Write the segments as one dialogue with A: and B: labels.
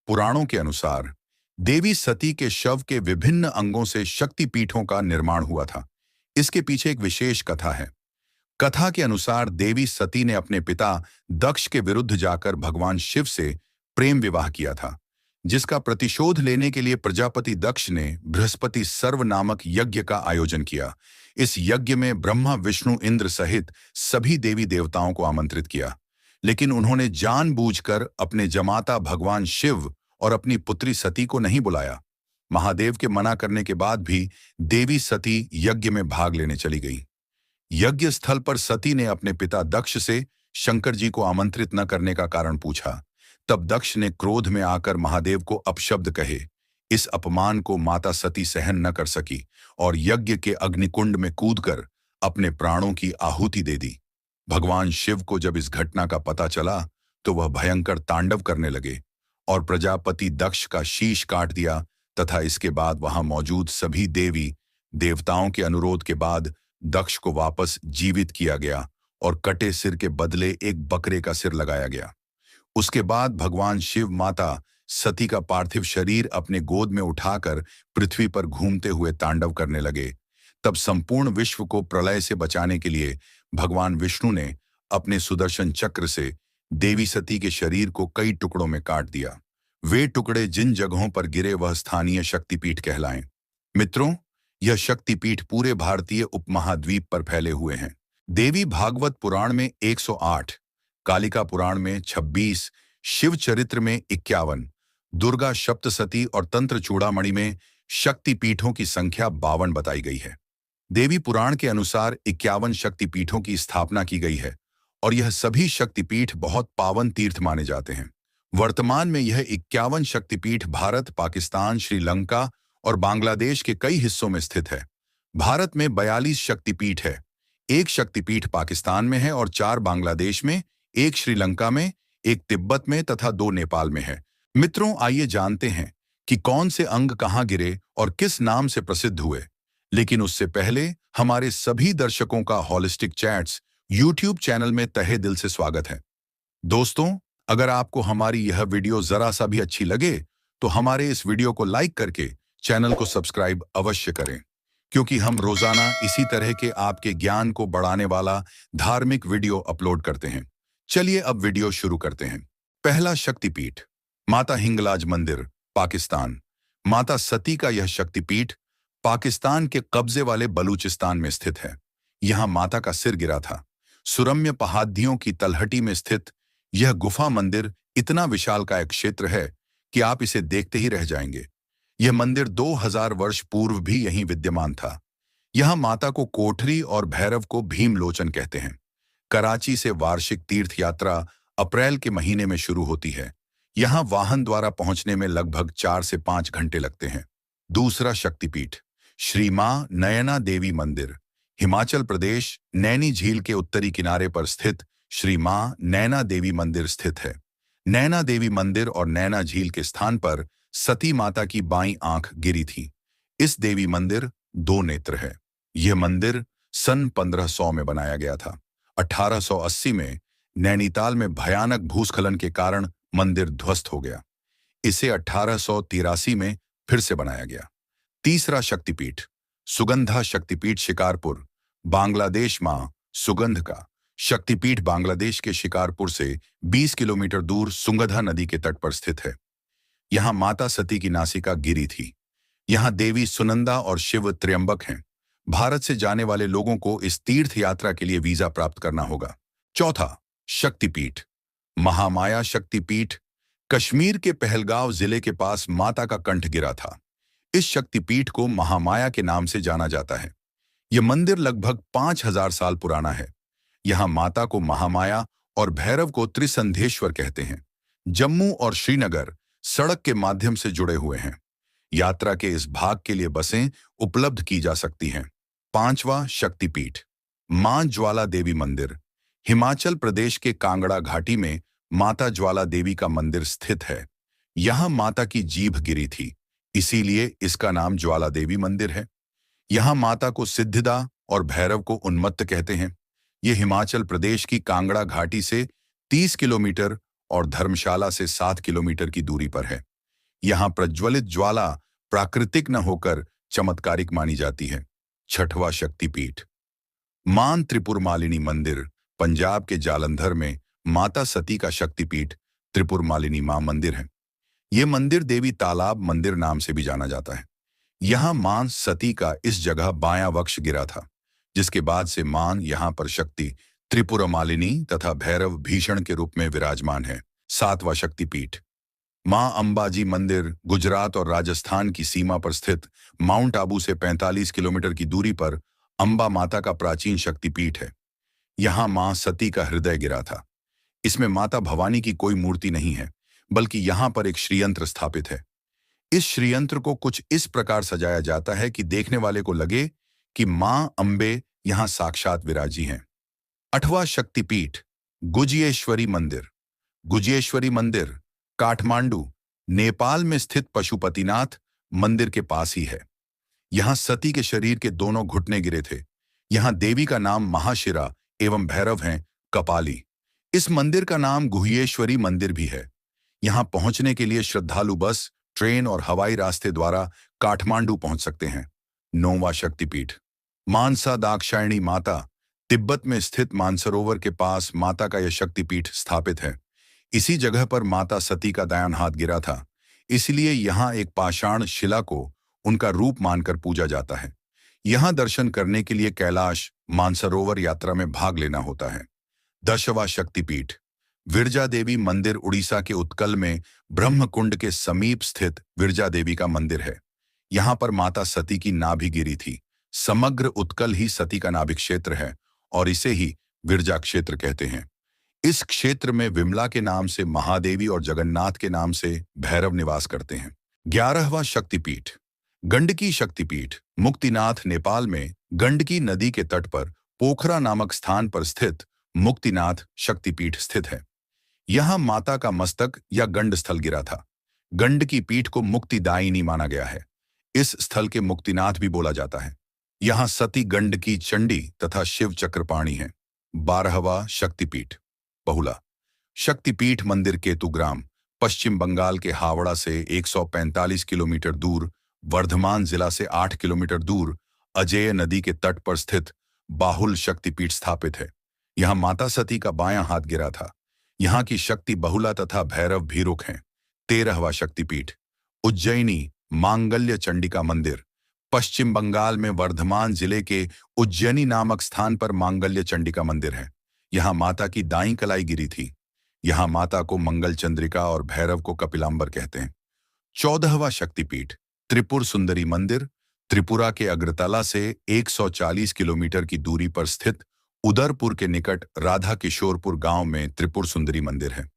A: पुराणों के अनुसार देवी सती के शव के विभिन्न अंगों से शक्तिपीठों का निर्माण हुआ था। इसके पीछे एक विशेष कथा है। कथा के अनुसार देवी सती ने अपने पिता दक्ष के विरुद्ध जाकर भगवान शिव से प्रेम विवाह किया था, जिसका प्रतिशोध लेने के लिए प्रजापति दक्ष ने बृहस्पति सर्व नामक यज्ञ का आयोजन किया। इस यज्ञ में ब्रह्मा, विष्णु, इंद्र सहित सभी देवी देवताओं को आमंत्रित किया, लेकिन उन्होंने जानबूझकर अपने जमाता भगवान शिव और अपनी पुत्री सती को नहीं बुलाया। महादेव के मना करने के बाद भी देवी सती यज्ञ में भाग लेने चली गई। यज्ञ स्थल पर सती ने अपने पिता दक्ष से शंकर जी को आमंत्रित न करने का कारण पूछा। तब दक्ष ने क्रोध में आकर महादेव को अपशब्द कहे। इस अपमान को माता सती सहन न कर सकी और यज्ञ के अग्निकुंड में कूदकर अपने प्राणों की आहुति दे दी। भगवान शिव को जब इस घटना का पता चला तो वह भयंकर तांडव करने लगे और प्रजापति दक्ष का शीश काट दिया तथा इसके बाद वहां मौजूद सभी देवी देवताओं के अनुरोध के बाद दक्ष को वापस जीवित किया गया और कटे सिर के बदले एक बकरे का सिर लगाया गया। उसके बाद भगवान शिव माता सती का पार्थिव शरीर अपने गोद में उठाकर पृथ्वी पर घूमते हुए तांडव करने लगे। तब संपूर्ण विश्व को प्रलय से बचाने के लिए भगवान विष्णु ने अपने सुदर्शन चक्र से देवी सती के शरीर को कई टुकड़ों में काट दिया। वे टुकड़े जिन जगहों पर गिरे वह स्थानीय शक्तिपीठ कहलाएं। मित्रों, यह शक्तिपीठ पूरे भारतीय उपमहाद्वीप पर फैले हुए हैं। देवी भागवत पुराण में 108, कालिका पुराण में 26, शिव चरित्र में 51, दुर्गा सप्तशती और तंत्र चूड़ामणि में शक्तिपीठों की संख्या 52 बताई गई है। देवी पुराण के अनुसार 51 शक्तिपीठों की स्थापना की गई है और यह सभी शक्तिपीठ बहुत पावन तीर्थ माने जाते हैं। वर्तमान में यह 51 शक्तिपीठ भारत, पाकिस्तान, श्रीलंका और बांग्लादेश के कई हिस्सों में स्थित है। भारत में 42 शक्तिपीठ है, 1 शक्तिपीठ पाकिस्तान में है और 4 बांग्लादेश में, 1 श्रीलंका में, 1 तिब्बत में तथा 2 नेपाल में है। मित्रों, आइए जानते हैं कि कौन से अंग कहाँ गिरे और किस नाम से प्रसिद्ध हुए। लेकिन उससे पहले हमारे सभी दर्शकों का हॉलिस्टिक चैट्स यूट्यूब चैनल में तहे दिल से स्वागत है। दोस्तों, अगर आपको हमारी यह वीडियो जरा सा भी अच्छी लगे तो हमारे इस वीडियो को लाइक करके चैनल को सब्सक्राइब अवश्य करें, क्योंकि हम रोजाना इसी तरह के आपके ज्ञान को बढ़ाने वाला धार्मिक वीडियो अपलोड करते हैं। चलिए अब वीडियो शुरू करते हैं। पहला शक्तिपीठ, माता हिंगलाज मंदिर, पाकिस्तान। माता सती का यह शक्तिपीठ पाकिस्तान के कब्जे वाले बलूचिस्तान में स्थित है। यहाँ माता का सिर गिरा था। सुरम्य पहाड़ियों की तलहटी में स्थित यह गुफा मंदिर इतना विशालकाय क्षेत्र है कि आप इसे देखते ही रह जाएंगे। यह मंदिर 2000 वर्ष पूर्व भी यहीं विद्यमान था। यहाँ माता को कोठरी और भैरव को भीमलोचन कहते हैं। कराची से वार्षिक तीर्थ यात्रा अप्रैल के महीने में शुरू होती है। यहाँ वाहन द्वारा पहुंचने में लगभग 4 से 5 घंटे लगते हैं। दूसरा शक्तिपीठ, श्री मां नयना देवी मंदिर, हिमाचल प्रदेश, नैनी झील के उत्तरी किनारे पर स्थित श्री मां नैना देवी मंदिर स्थित है। नैना देवी मंदिर और नैना झील के स्थान पर सती माता की बाईं आंख गिरी थी। इस देवी मंदिर 2 नेत्र है। यह मंदिर सन 1500 में बनाया गया था। 1880 में नैनीताल में भयानक भूस्खलन के कारण मंदिर ध्वस्त हो गया। इसे 1883 में फिर से बनाया गया। तीसरा शक्तिपीठ, सुगंधा शक्तिपीठ, शिकारपुर, बांग्लादेश। मां सुगंध का शक्तिपीठ बांग्लादेश के शिकारपुर से 20 किलोमीटर दूर सुंगधा नदी के तट पर स्थित है। यहाँ माता सती की नासिका गिरी थी। यहाँ देवी सुनंदा और शिव त्र्यंबक हैं। भारत से जाने वाले लोगों को इस तीर्थ यात्रा के लिए वीजा प्राप्त करना होगा। चौथा शक्तिपीठ, महामाया शक्तिपीठ, कश्मीर के पहलगांव जिले के पास माता का कंठ गिरा था। इस शक्तिपीठ को महामाया के नाम से जाना जाता है। यह मंदिर लगभग 5000 साल पुराना है। यहाँ माता को महामाया और भैरव को त्रिसंधेश्वर कहते हैं। जम्मू और श्रीनगर सड़क के माध्यम से जुड़े हुए हैं। यात्रा के इस भाग के लिए बसें उपलब्ध की जा सकती हैं। पांचवा शक्तिपीठ, मां ज्वाला देवी मंदिर, हिमाचल प्रदेश के कांगड़ा घाटी में माता ज्वाला देवी का मंदिर स्थित है। यहाँ माता की जीभ गिरी थी, इसीलिए इसका नाम ज्वाला देवी मंदिर है। यहाँ माता को सिद्धिदा और भैरव को उन्मत्त कहते हैं। ये हिमाचल प्रदेश की कांगड़ा घाटी से 30 किलोमीटर और धर्मशाला से 7 किलोमीटर की दूरी पर है। यहाँ प्रज्वलित ज्वाला प्राकृतिक न होकर चमत्कारिक मानी जाती है। छठवां शक्तिपीठ मान त्रिपुर मालिनी मंदिर पंजाब के जालंधर में माता सती का शक्तिपीठ त्रिपुर मालिनी मां मंदिर है। ये मंदिर देवी तालाब मंदिर नाम से भी जाना जाता है। यहाँ मां सती का इस जगह बायां वक्ष गिरा था, जिसके बाद से मां यहाँ पर शक्ति त्रिपुरा मालिनी तथा भैरव भीषण के रूप में विराजमान है। सातवां शक्तिपीठ मां अंबाजी मंदिर गुजरात और राजस्थान की सीमा पर स्थित माउंट आबू से 45 किलोमीटर की दूरी पर अंबा माता का प्राचीन शक्तिपीठ है। यहाँ मां सती का हृदय गिरा था। इसमें माता भवानी की कोई मूर्ति नहीं है, बल्कि यहाँ पर एक श्रीयंत्र स्थापित है। इस श्रीयंत्र को कुछ इस प्रकार सजाया जाता है कि देखने वाले को लगे कि मां अंबे यहाँ साक्षात विराजी हैं। आठवां शक्तिपीठ गुजियेश्वरी मंदिर गुजियेश्वरी मंदिर काठमांडू नेपाल में स्थित पशुपतिनाथ मंदिर के पास ही है। यहाँ सती के शरीर के दोनों घुटने गिरे थे। यहाँ देवी का नाम महाशिरा एवं भैरव हैं कपाली। इस मंदिर का नाम गुह्येश्वरी मंदिर भी है। यहाँ पहुंचने के लिए श्रद्धालु बस, ट्रेन और हवाई रास्ते द्वारा काठमांडू पहुंच सकते हैं। नौवां शक्तिपीठ मानसा दाक्षायणी माता तिब्बत में स्थित मानसरोवर के पास माता का यह शक्तिपीठ स्थापित है। इसी जगह पर माता सती का दायां हाथ गिरा था, इसलिए यहाँ एक पाषाण शिला को उनका रूप मानकर पूजा जाता है। यहाँ दर्शन करने के लिए कैलाश मानसरोवर यात्रा में भाग लेना होता है। 10वां शक्तिपीठ विरजा देवी मंदिर उड़ीसा के उत्कल में ब्रह्मकुंड के समीप स्थित विरजा देवी का मंदिर है। यहाँ पर माता सती की नाभि गिरी थी। समग्र उत्कल ही सती का नाभि क्षेत्र है और इसे ही विरजा क्षेत्र कहते हैं। इस क्षेत्र में विमला के नाम से महादेवी और जगन्नाथ के नाम से भैरव निवास करते हैं। 11वां शक्तिपीठ गंडकी शक्तिपीठ मुक्तिनाथ नेपाल में गंडकी नदी के तट पर पोखरा नामक स्थान पर स्थित मुक्तिनाथ शक्तिपीठ स्थित है। यहाँ माता का मस्तक या गंड स्थल गिरा था। गंडकी पीठ को मुक्तिदायिनी माना गया है। इस स्थल के मुक्तिनाथ भी बोला जाता है। यहाँ सती गंडकी चंडी तथा शिव चक्रपाणी है। 12वां शक्तिपीठ बहुला शक्तिपीठ मंदिर केतुग्राम पश्चिम बंगाल के हावड़ा से 145 किलोमीटर दूर, वर्धमान जिला से 8 किलोमीटर दूर अजेय नदी के तट पर स्थित बाहुल शक्तिपीठ स्थापित है। यहाँ माता सती का बायां हाथ गिरा था। यहाँ की शक्ति बहुला तथा भैरव भीरुक हैं। 13वां शक्तिपीठ उज्जैनी मांगल्य चंडिका मंदिर पश्चिम बंगाल में वर्धमान जिले के उज्जैनी नामक स्थान पर मांगल्य चंडिका मंदिर है। यहाँ माता की दाईं कलाई गिरी थी। यहाँ माता को मंगल चंद्रिका और भैरव को कपिलांबर कहते हैं। 14वां शक्तिपीठ त्रिपुर सुंदरी मंदिर त्रिपुरा के अग्रतला से 140 किलोमीटर की दूरी पर स्थित उदयपुर के निकट राधा किशोरपुर गांव में त्रिपुर सुंदरी मंदिर है।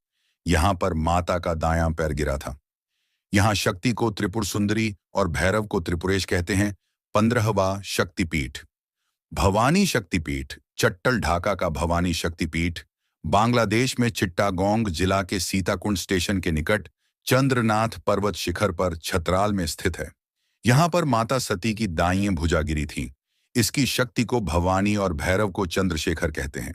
A: यहाँ पर माता का दायां पैर गिरा था। यहाँ शक्ति को त्रिपुर सुंदरी और भैरव को त्रिपुरेश कहते हैं। 15वां शक्तिपीठ भवानी शक्तिपीठ चट्टल ढाका का भवानी शक्तिपीठ बांग्लादेश में चिट्टागोंग जिला के सीताकुंड स्टेशन के निकट चंद्रनाथ पर्वत शिखर पर छतराल में स्थित है। यहाँ पर माता सती की दाईं भुजा गिरी थी। इसकी शक्ति को भवानी और भैरव को चंद्रशेखर कहते हैं।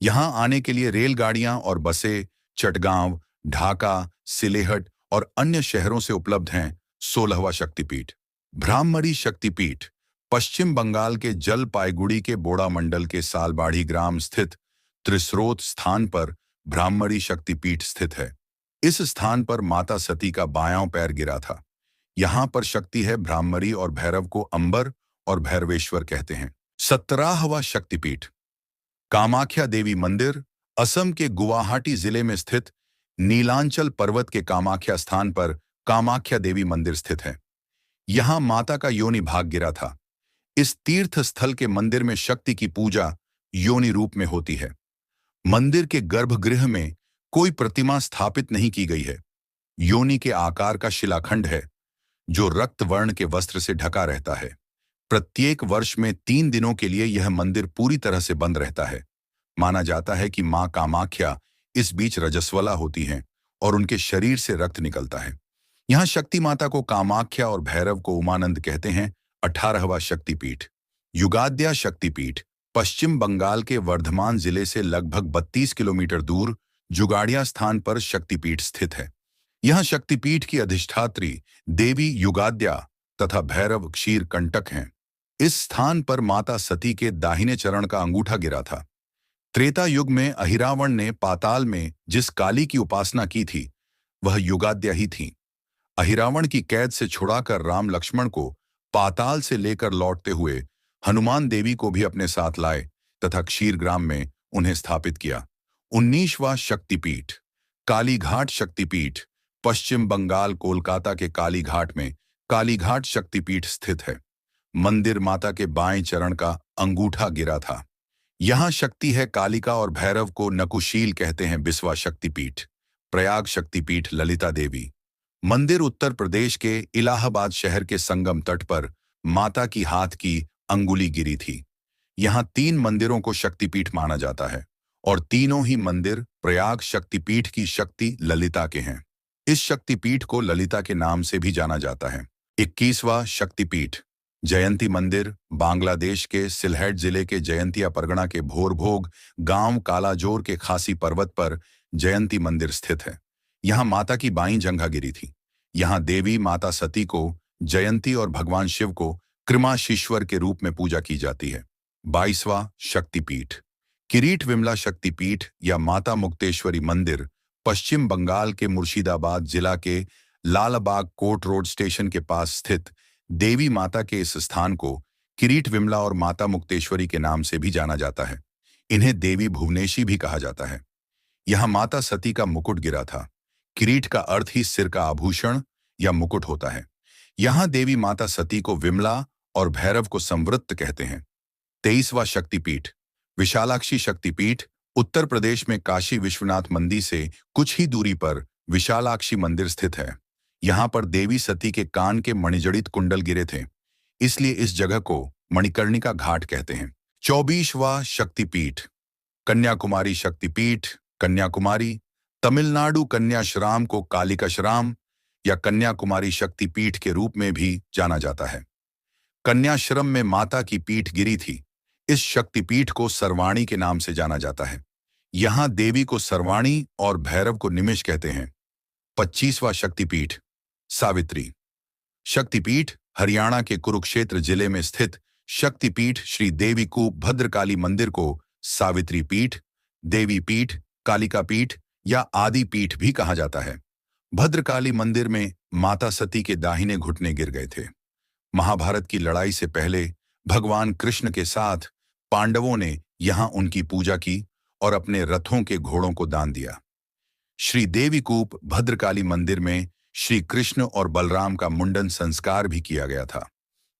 A: यहाँ आने के लिए रेलगाड़ियां और बसें चटगांव, ढाका, सिलेहट और अन्य शहरों से उपलब्ध हैं। 16वां शक्तिपीठ ब्राह्मणी शक्तिपीठ पश्चिम बंगाल के जलपाईगुड़ी के बोड़ा मंडल के सालबाड़ी ग्राम स्थित त्रिस्रोत स्थान पर ब्राह्मणी शक्तिपीठ स्थित है। इस स्थान पर माता सती का बायां पैर गिरा था। यहाँ पर शक्ति है ब्राह्मणी और भैरव को अंबर और भैरवेश्वर कहते हैं। 17वां शक्तिपीठ कामाख्या देवी मंदिर असम के गुवाहाटी जिले में स्थित नीलांचल पर्वत के कामाख्या स्थान पर कामाख्या देवी मंदिर स्थित है। यहाँ माता का योनि भाग गिरा था। इस तीर्थ स्थल के मंदिर में शक्ति की पूजा योनि रूप में होती है। मंदिर के गर्भगृह में कोई प्रतिमा स्थापित नहीं की गई है। योनि के आकार का शिलाखंड है जो रक्त वर्ण के वस्त्र से ढका रहता है। प्रत्येक वर्ष में 3 दिनों के लिए यह मंदिर पूरी तरह से बंद रहता है। माना जाता है कि मां कामाख्या इस बीच रजस्वला होती हैं और उनके शरीर से रक्त निकलता है। यहाँ शक्ति माता को कामाख्या और भैरव को उमानंद कहते हैं। 18वां शक्तिपीठ युगाद्या शक्तिपीठ पश्चिम बंगाल के वर्धमान जिले से लगभग 32 किलोमीटर दूर जुगाड़िया स्थान पर शक्तिपीठ स्थित है। यहाँ शक्तिपीठ की अधिष्ठात्री देवी युगाद्या तथा भैरव क्षीर कंटक हैं। इस स्थान पर माता सती के दाहिने चरण का अंगूठा गिरा था। त्रेता युग में अहिरावण ने पाताल में जिस काली की उपासना की थी, वह युगाद्या ही थी। अहिरावण की कैद से छुड़ाकर राम लक्ष्मण को पाताल से लेकर लौटते हुए हनुमान देवी को भी अपने साथ लाए तथा क्षीरग्राम में उन्हें स्थापित किया। 19वां शक्तिपीठ कालीघाट शक्तिपीठ पश्चिम बंगाल कोलकाता के कालीघाट में कालीघाट शक्तिपीठ स्थित है। मंदिर माता के बाएं चरण का अंगूठा गिरा था। यहाँ शक्ति है कालिका और भैरव को नकुशील कहते हैं। 20वां शक्तिपीठ प्रयाग शक्तिपीठ ललिता देवी मंदिर उत्तर प्रदेश के इलाहाबाद शहर के संगम तट पर माता की हाथ की अंगुली गिरी थी। यहाँ 3 मंदिरों को शक्तिपीठ माना जाता है और तीनों ही मंदिर प्रयाग शक्तिपीठ की शक्ति ललिता के हैं। इस शक्तिपीठ को ललिता के नाम से भी जाना जाता है। 21वां शक्तिपीठ जयंती मंदिर बांग्लादेश के सिलहेट जिले के जयंतिया परगना के भोरभोग गांव कालाजोर के खासी पर्वत पर जयंती मंदिर स्थित है। यहाँ माता की बाईं जंघा गिरी थी। यहाँ देवी माता सती को जयंती और भगवान शिव को कृमाशीश्वर के रूप में पूजा की जाती है। 22वां शक्तिपीठ किरीट विमला शक्तिपीठ या माता मुक्तेश्वरी मंदिर पश्चिम बंगाल के मुर्शिदाबाद जिला के लालबाग कोट रोड स्टेशन के पास स्थित देवी माता के इस स्थान को किरीट विमला और माता मुक्तेश्वरी के नाम से भी जाना जाता है। इन्हें देवी भुवनेशी भी कहा जाता है। यहाँ माता सती का मुकुट गिरा था। किरीट का अर्थ ही सिर का आभूषण या मुकुट होता है। यहाँ देवी माता सती को विमला और भैरव को संवृत्त कहते हैं। 23वां शक्तिपीठ विशालाक्षी शक्तिपीठ उत्तर प्रदेश में काशी विश्वनाथ मंदिर से कुछ ही दूरी पर विशालाक्षी मंदिर स्थित है। यहाँ पर देवी सती के कान के मणिजड़ित कुंडल गिरे थे, इसलिए इस जगह को मणिकर्णिका घाट कहते हैं। 24वां शक्तिपीठ कन्याकुमारी शक्तिपीठ कन्याकुमारी तमिलनाडु कन्याश्राम को कालिकाश्राम या कन्याकुमारी शक्तिपीठ के रूप में भी जाना जाता है। कन्याश्रम में माता की पीठ गिरी थी। इस शक्तिपीठ को सर्वाणी के नाम से जाना जाता है। यहाँ देवी को सर्वाणी और भैरव को निमिष कहते हैं। 25वां शक्तिपीठ सावित्री शक्तिपीठ हरियाणा के कुरुक्षेत्र जिले में स्थित शक्तिपीठ श्री देवी कूप भद्रकाली मंदिर को सावित्री पीठ, देवी पीठ, कालिका पीठ या आदि पीठ भी कहा जाता है। भद्रकाली मंदिर में माता सती के दाहिने घुटने गिर गए थे। महाभारत की लड़ाई से पहले भगवान कृष्ण के साथ पांडवों ने यहाँ उनकी पूजा की और अपने रथों के घोड़ों को दान दिया। श्री देवी कूप भद्रकाली मंदिर में श्री कृष्ण और बलराम का मुंडन संस्कार भी किया गया था।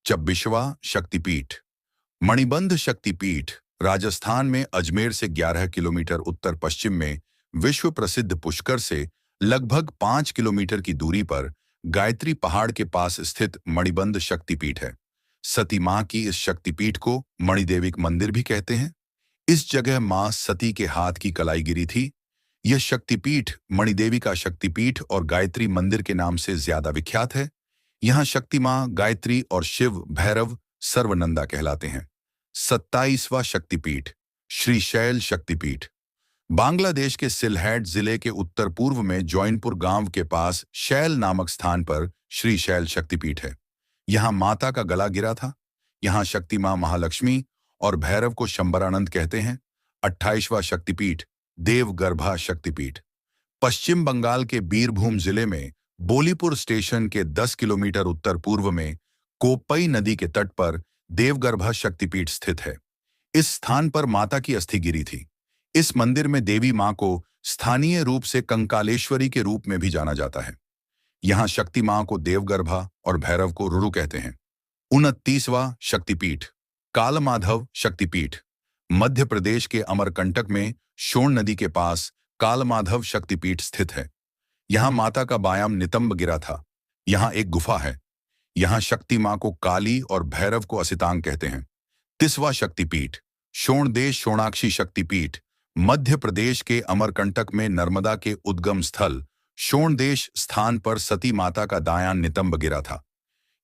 A: 26वां शक्तिपीठ मणिबंध शक्तिपीठ राजस्थान में अजमेर से 11 किलोमीटर उत्तर पश्चिम में विश्व प्रसिद्ध पुष्कर से लगभग 5 किलोमीटर की दूरी पर गायत्री पहाड़ के पास स्थित मणिबंध शक्तिपीठ है। सती मां की इस शक्तिपीठ को मणिदेविक मंदिर भी कहते हैं। इस जगह मां सती के हाथ की कलाई गिरी थी। यह शक्तिपीठ मणिदेवी का शक्तिपीठ और गायत्री मंदिर के नाम से ज्यादा विख्यात है। यहाँ शक्ति मां गायत्री और शिव भैरव सर्वनंदा कहलाते हैं। 27वां शक्तिपीठ श्रीशैल शक्तिपीठ बांग्लादेश के सिलहेट जिले के उत्तर पूर्व में जौनपुर गांव के पास शैल नामक स्थान पर श्रीशैल शक्तिपीठ है। यहाँ माता का गला गिरा था। यहाँ शक्ति मां महालक्ष्मी और भैरव को शंबरानंद कहते हैं। 28वां शक्तिपीठ देवगर्भा शक्तिपीठ पश्चिम बंगाल के बीरभूम जिले में बोलीपुर स्टेशन के 10 किलोमीटर उत्तर पूर्व में कोप्पई नदी के तट पर देवगर्भा शक्तिपीठ स्थित है। इस स्थान पर माता की अस्थि गिरी थी। इस मंदिर में देवी मां को स्थानीय रूप से कंकालेश्वरी के रूप में भी जाना जाता है। यहाँ शक्ति मां को देवगर्भा और भैरव को रुरु कहते हैं। 29वां शक्तिपीठ कालमाधव शक्तिपीठ मध्य प्रदेश के अमरकंटक में शोण नदी के पास कालमाधव शक्तिपीठ स्थित है। यहाँ माता का बायाम नितंब गिरा था। यहाँ एक गुफा है। यहाँ शक्ति मां को काली और भैरव को असितांग कहते हैं। 30वां शक्तिपीठ शोणदेश शोणाक्षी शक्तिपीठ मध्य प्रदेश के अमरकंटक में नर्मदा के उद्गम स्थल शोणदेश स्थान पर सती माता का दायां नितंब गिरा था।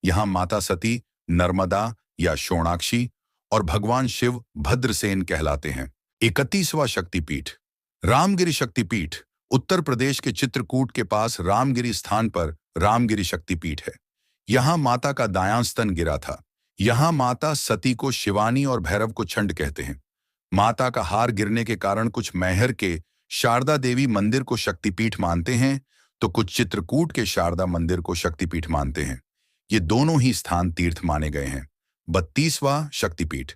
A: यहाँ माता सती नर्मदा या शोणाक्षी और भगवान शिव भद्रसेन कहलाते हैं। 31वां शक्तिपीठ रामगिरी शक्तिपीठ उत्तर प्रदेश के चित्रकूट के पास रामगिरी स्थान पर रामगिरी शक्तिपीठ है। यहाँ माता का दायां स्तन गिरा था। यहाँ माता सती को शिवानी और भैरव को छंड कहते हैं। माता का हार गिरने के कारण कुछ मैहर के शारदा देवी मंदिर को शक्तिपीठ मानते हैं, तो कुछ चित्रकूट के शारदा मंदिर को शक्तिपीठ मानते हैं। ये दोनों ही स्थान तीर्थ माने गए हैं। 32वां शक्तिपीठ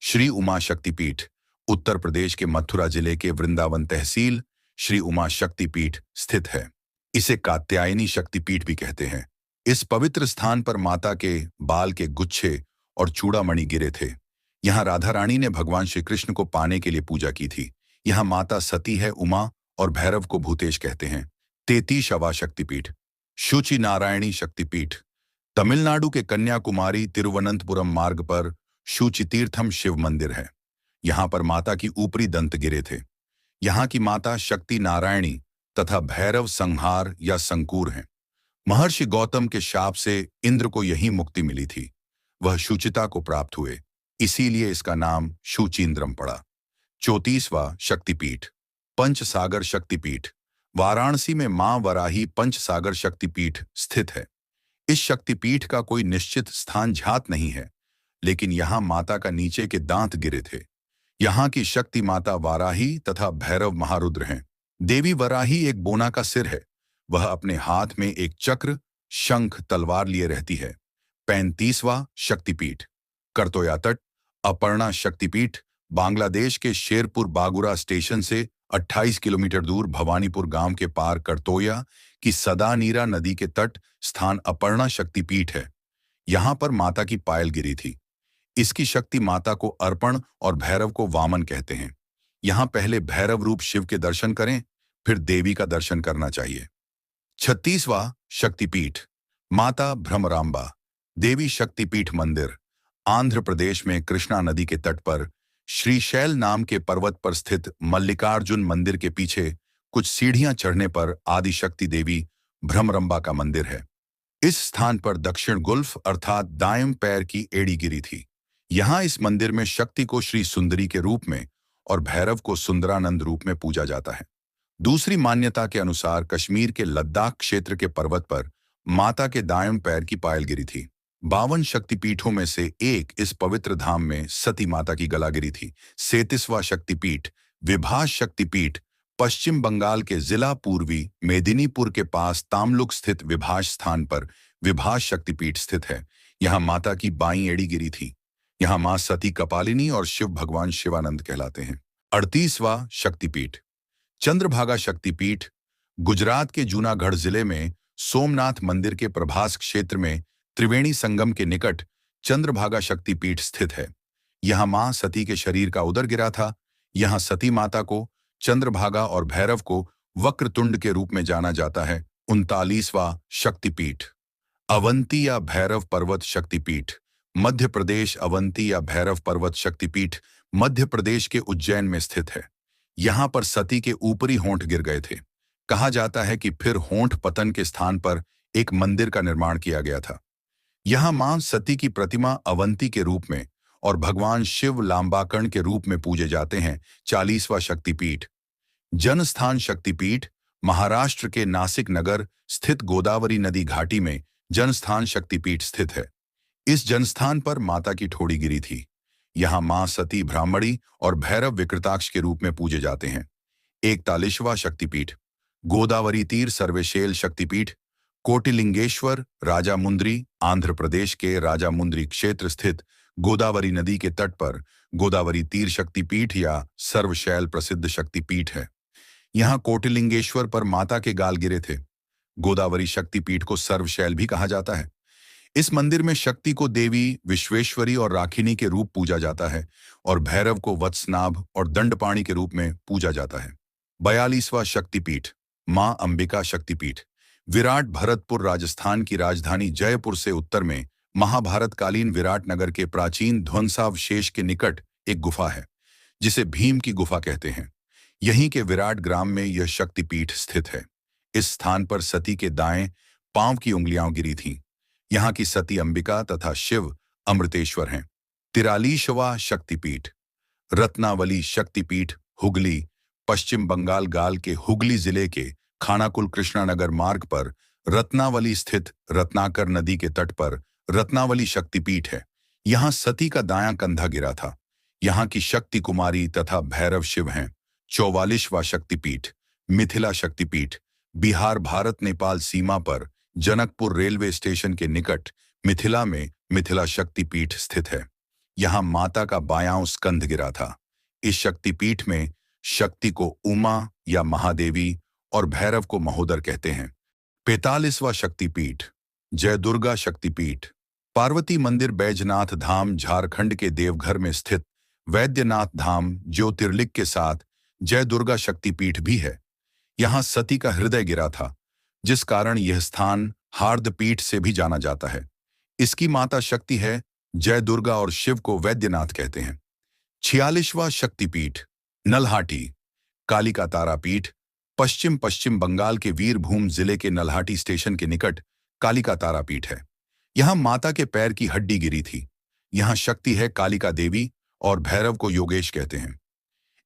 A: श्री उमा शक्तिपीठ उत्तर प्रदेश के मथुरा जिले के वृंदावन तहसील श्री उमा शक्तिपीठ स्थित है। इसे कात्यायनी शक्तिपीठ भी कहते हैं। इस पवित्र स्थान पर माता के बाल के गुच्छे और चूड़ामणि गिरे थे। यहाँ राधा रानी ने भगवान श्री कृष्ण को पाने के लिए पूजा की थी। यहाँ माता सती है उमा और भैरव को भूतेश कहते हैं। 33वां शक्तिपीठ शुचि नारायणी शक्तिपीठ तमिलनाडु के कन्याकुमारी तिरुवनंतपुरम मार्ग पर शुचि तीर्थम शिव मंदिर है। यहाँ पर माता की ऊपरी दंत गिरे थे। यहाँ की माता शक्ति नारायणी तथा भैरव संहार या संकूर हैं। महर्षि गौतम के शाप से इंद्र को यही मुक्ति मिली थी। वह शुचिता को प्राप्त हुए, इसीलिए इसका नाम शुचींद्रम पड़ा। 34वां शक्तिपीठ पंचसागर शक्तिपीठ वाराणसी में मां वराही पंचसागर शक्तिपीठ स्थित है। इस शक्तिपीठ का कोई निश्चित स्थान ज्ञात नहीं है, लेकिन यहाँ माता का नीचे के दांत गिरे थे। यहाँ की शक्ति माता वाराही तथा भैरव महारुद्र हैं। देवी वराही एक बोना का सिर है। वह अपने हाथ में एक चक्र, शंख, तलवार लिए रहती है। 35वां शक्तिपीठ करतोया तट अपर्णा शक्तिपीठ बांग्लादेश के शेरपुर बागुरा स्टेशन से 28 किलोमीटर दूर भवानीपुर गांव के पार करतोया की सदानीरा नदी के तट स्थान अपर्णा शक्तिपीठ है। यहाँ पर माता की पायल गिरी थी। इसकी शक्ति माता को अर्पण और भैरव को वामन कहते हैं। यहाँ पहले भैरव रूप शिव के दर्शन करें, फिर देवी का दर्शन करना चाहिए। 36वां शक्तिपीठ माता भ्रमरांबा देवी शक्तिपीठ मंदिर आंध्र प्रदेश में कृष्णा नदी के तट पर श्रीशैल नाम के पर्वत पर स्थित मल्लिकार्जुन मंदिर के पीछे कुछ सीढ़ियां चढ़ने पर आदिशक्ति देवी भ्रमरंबा का मंदिर है। इस स्थान पर दक्षिण गुल्फ अर्थात दाएं पैर की एड़ी गिरी थी। यहाँ इस मंदिर में शक्ति को श्री सुंदरी के रूप में और भैरव को सुंदरानंद रूप में पूजा जाता है। दूसरी मान्यता के अनुसार कश्मीर के लद्दाख क्षेत्र के पर्वत पर माता के दाएं पैर की पायल गिरी थी। 52 शक्तिपीठों में से एक इस पवित्र धाम में सती माता की गला गिरी थी। 37वां शक्तिपीठ विभास शक्तिपीठ पश्चिम बंगाल के जिला पूर्वी मेदिनीपुर के पास तामलुक स्थित विभास स्थान पर विभास शक्तिपीठ स्थित है। यहाँ माता की बाईं एड़ी गिरी थी। यहाँ मां सती कपालिनी और शिव भगवान शिवानंद कहलाते हैं। 38वां शक्तिपीठ चंद्रभागा शक्तिपीठ गुजरात के जूनागढ़ जिले में सोमनाथ मंदिर के प्रभास क्षेत्र में त्रिवेणी संगम के निकट चंद्रभागा शक्तिपीठ स्थित है। यहाँ मां सती के शरीर का उदर गिरा था। यहाँ सती माता को, चंद्रभागा और भैरव को वक्रतुंड के रूप में जाना जाता है। 39वां शक्तिपीठ अवंती या भैरव पर्वत शक्तिपीठ मध्य प्रदेश अवंती या भैरव पर्वत शक्तिपीठ मध्य प्रदेश के उज्जैन में स्थित है। यहाँ पर सती के ऊपरी होंठ गिर गए थे। कहा जाता है कि फिर होंठ पतन के स्थान पर एक मंदिर का निर्माण किया गया था। यहाँ मां सती की प्रतिमा अवंती के रूप में और भगवान शिव लांबाकर्ण के रूप में पूजे जाते हैं। 40वां शक्तिपीठ जनस्थान शक्तिपीठ महाराष्ट्र के नासिक नगर स्थित गोदावरी नदी घाटी में जनस्थान शक्तिपीठ स्थित है। इस जनस्थान पर माता की ठोड़ी गिरी थी। यहाँ मां सती ब्राह्मणी और भैरव विकृताक्ष के रूप में पूजे जाते हैं। 41वां शक्तिपीठ गोदावरी तीर सर्वेशेल शक्तिपीठ कोटिलिंगेश्वर राजामुंद्री आंध्र प्रदेश के राजामुंद्री क्षेत्र स्थित गोदावरी नदी के तट पर गोदावरी तीर शक्तिपीठ या सर्वशैल प्रसिद्ध शक्तिपीठ है। यहाँ कोटिलिंगेश्वर पर माता के गाल गिरे थे। गोदावरी शक्तिपीठ को सर्वशैल भी कहा जाता है। इस मंदिर में शक्ति को देवी विश्वेश्वरी और राखिनी के रूप पूजा जाता है और भैरव को वत्सनाभ और दंडपाणी के रूप में पूजा जाता है। 42वां शक्तिपीठ मां अंबिका शक्तिपीठ विराट भरतपुर राजस्थान की राजधानी जयपुर से उत्तर में महाभारतकालीन विराट नगर के प्राचीन ध्वंसावशेष के निकट एक गुफा है, जिसे भीम की गुफा कहते हैं। यहीं के विराट ग्राम में यह शक्तिपीठ स्थित है। इस स्थान पर सती के दाएं पांव की उंगलियां गिरी थीं। यहाँ की सती अंबिका तथा शिव अमृतेश्वर हैं। 43वां शक्तिपीठ रत्नावली शक्तिपीठ हुगली पश्चिम बंगाल गाल के हुगली जिले के खानाकुल कृष्णानगर मार्ग पर रत्नावली स्थित रत्नाकर नदी के तट पर रत्नावली शक्तिपीठ है। यहाँ सती का दायां कंधा गिरा था। यहाँ की शक्ति कुमारी तथा भैरव शिव हैं। 44वां शक्तिपीठ मिथिला शक्तिपीठ बिहार भारत नेपाल सीमा पर जनकपुर रेलवे स्टेशन के निकट मिथिला में मिथिला शक्तिपीठ स्थित है। यहाँ माता का बायां स्कंध गिरा था। इस शक्तिपीठ में शक्ति को उमा या महादेवी और भैरव को महोदर कहते हैं। 45वां शक्तिपीठ जय दुर्गा शक्तिपीठ पार्वती मंदिर बैजनाथ धाम झारखंड के देवघर में स्थित वैद्यनाथ धाम ज्योतिर्लिंग के साथ जय दुर्गा शक्तिपीठ भी है। यहाँ सती का हृदय गिरा था, जिस कारण यह स्थान हार्दपीठ से भी जाना जाता है। इसकी माता शक्ति है जय दुर्गा और शिव को वैद्यनाथ कहते हैं। 46वां शक्तिपीठ नल्हाटी कालिका तारापीठ पश्चिम बंगाल के वीरभूम जिले के नल्हाटी स्टेशन के निकट कालिका तारापीठ है। यहाँ माता के पैर की हड्डी गिरी थी। यहाँ शक्ति है कालिका देवी और भैरव को योगेश कहते हैं।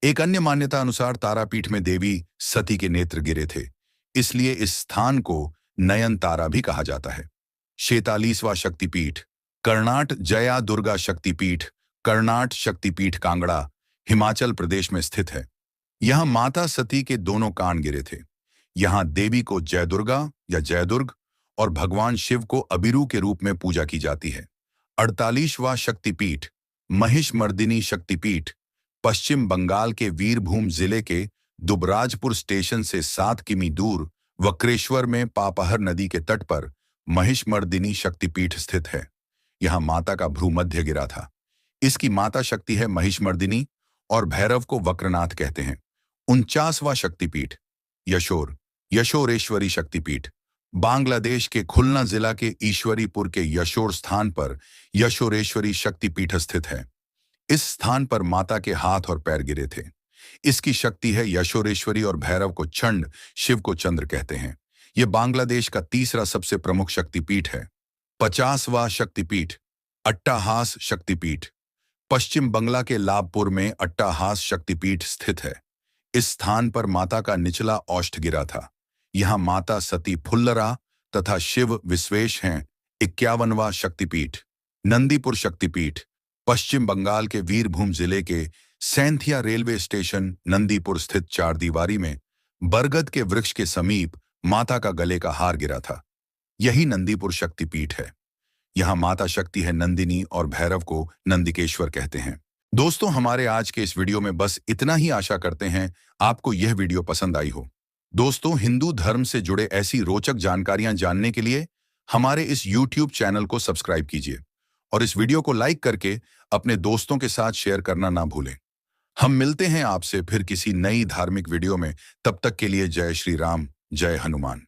A: एक अन्य मान्यता अनुसार तारापीठ में देवी सती के नेत्र गिरे थे, इसलिए इस स्थान को नयन तारा भी कहा जाता है। 46वां शक्तिपीठ कर्नाट जया दुर्गा शक्तिपीठ कर्नाट शक्तिपीठ कांगड़ा हिमाचल प्रदेश में स्थित है। यहाँ माता सती के दोनों कान गिरे थे। यहाँ देवी को जय दुर्गा या जय दुर्ग और भगवान शिव को अबिरू के रूप में पूजा की जाती है। 48वां शक्तिपीठ महिषमर्दिनी शक्तिपीठ पश्चिम बंगाल के वीरभूम जिले के दुबराजपुर स्टेशन से 7 किमी दूर वक्रेश्वर में पापहर नदी के तट पर महिषमर्दिनी शक्तिपीठ स्थित है। यहाँ माता का भ्रूमध्य गिरा था। इसकी माता शक्ति है महिषमर्दिनी और भैरव को वक्रनाथ कहते हैं। 49वां शक्तिपीठ यशोरेश्वरी शक्तिपीठ बांग्लादेश के खुलना जिला के ईश्वरीपुर के यशोर स्थान पर यशोरेश्वरी शक्तिपीठ स्थित है। इस स्थान पर माता के हाथ और पैर गिरे थे। इसकी शक्ति है यशोरेश्वरी और भैरव को चंड, शिव को चंद्र कहते हैं। यह बांग्लादेश का तीसरा सबसे प्रमुख शक्तिपीठ है। 50वां शक्तिपीठ अट्टाहास शक्तिपीठ पश्चिम बंगला के लाभपुर में अट्टाहास शक्तिपीठ स्थित है। इस स्थान पर माता का निचला औष्ठ गिरा था। यहाँ माता सती फुल्लरा तथा शिव विश्वेश हैं। 51वां शक्तिपीठ नंदीपुर शक्तिपीठ पश्चिम बंगाल के वीरभूम जिले के सैंथिया रेलवे स्टेशन नंदीपुर स्थित चारदीवारी में बरगद के वृक्ष के समीप माता का गले का हार गिरा था। यही नंदीपुर शक्तिपीठ है। यहाँ माता शक्ति है नंदिनी और भैरव को नंदिकेश्वर कहते हैं। दोस्तों, हमारे आज के इस वीडियो में बस इतना ही। आशा करते हैं आपको यह वीडियो पसंद आई हो। दोस्तों, हिंदू धर्म से जुड़े ऐसी रोचक जानकारियां जानने के लिए हमारे इस YouTube चैनल को सब्सक्राइब कीजिए और इस वीडियो को लाइक करके अपने दोस्तों के साथ शेयर करना ना भूलें। हम मिलते हैं आपसे फिर किसी नई धार्मिक वीडियो में। तब तक के लिए जय श्री राम, जय हनुमान।